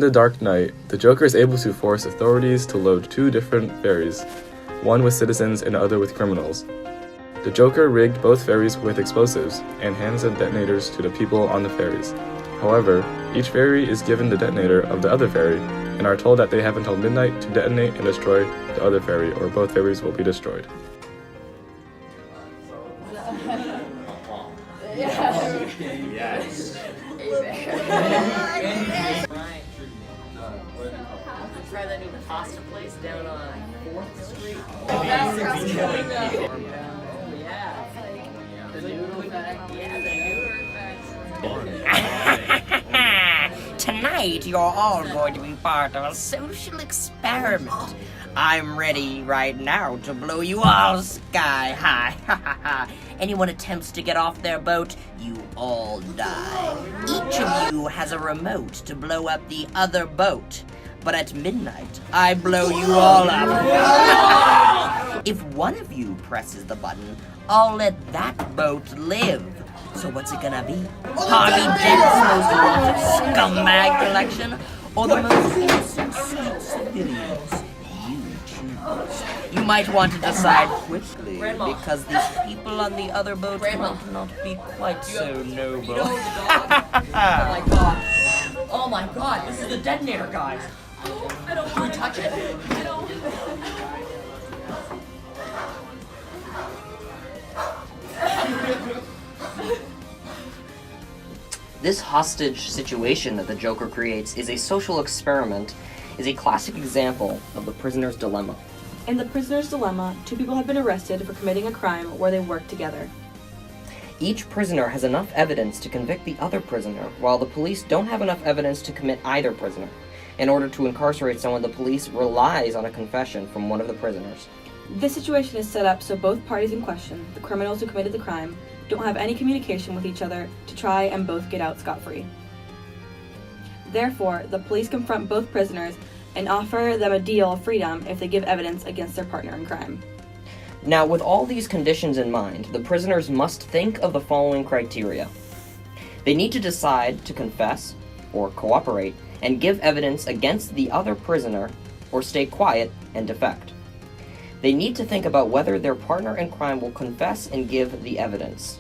In the Dark Knight, the Joker is able to force authorities to load two different ferries, one with citizens and the other with criminals. The Joker rigged both ferries with explosives and hands the detonators to the people on the ferries. However, each ferry is given the detonator of the other ferry and are told that they have until midnight to detonate and destroy the other ferry, or both ferries will be destroyed. Yes. Try that new pasta place down on 4th Street. Tonight, you're all going to be part of a social experiment. I'm ready right now to blow you all sky high. Anyone attempts to get off their boat, you all die. Each of you has a remote to blow up the other boat. But at midnight, I blow you all up. If one of you presses the button, I'll let that boat live. So what's it gonna be? Harvey Dent's most wanted scumbag collection? Or the most innocent sweet civilians? You choose. You might want to decide quickly, because these people on the other boat might not be quite so noble. Oh my god. Oh my god, this is the detonator, guys. I don't want to touch it. This hostage situation that the Joker creates is a social experiment, is a classic example of the prisoner's dilemma. In the prisoner's dilemma, two people have been arrested for committing a crime where they work together. Each prisoner has enough evidence to convict the other prisoner, while the police don't have enough evidence to commit either prisoner. In order to incarcerate someone, the police relies on a confession from one of the prisoners. This situation is set up so both parties in question, the criminals who committed the crime, don't have any communication with each other to try and both get out scot-free. Therefore, the police confront both prisoners and offer them a deal of freedom if they give evidence against their partner in crime. Now, with all these conditions in mind, the prisoners must think of the following criteria. They need to decide to confess, or cooperate, and give evidence against the other prisoner, or stay quiet and defect. They need to think about whether their partner in crime will confess and give the evidence.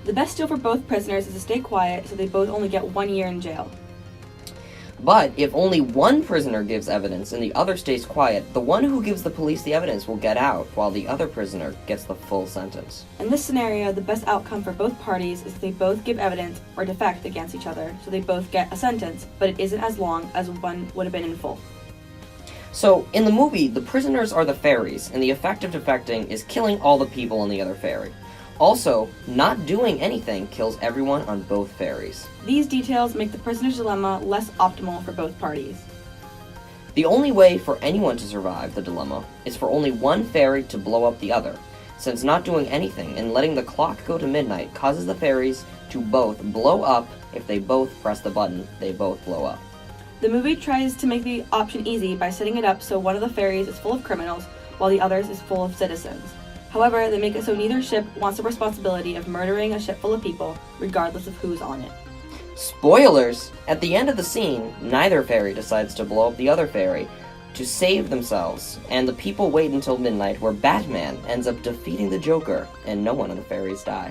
The best deal for both prisoners is to stay quiet so they both only get 1 year in jail. But if only one prisoner gives evidence and the other stays quiet, the one who gives the police the evidence will get out, while the other prisoner gets the full sentence. In this scenario, the best outcome for both parties is if they both give evidence or defect against each other, so they both get a sentence, but it isn't as long as one would have been in full. So, in the movie, the prisoners are the ferries, and the effect of defecting is killing all the people on the other ferry. Also, not doing anything kills everyone on both ferries. These details make the prisoner's dilemma less optimal for both parties. The only way for anyone to survive the dilemma is for only one ferry to blow up the other, since not doing anything and letting the clock go to midnight causes the ferries to both blow up. If they both press the button, they both blow up. The movie tries to make the option easy by setting it up so one of the ferries is full of criminals, while the others is full of citizens. However, they make it so neither ship wants the responsibility of murdering a ship full of people, regardless of who's on it. Spoilers! At the end of the scene, neither ferry decides to blow up the other ferry to save themselves, and the people wait until midnight, where Batman ends up defeating the Joker, and no one on the ferries die.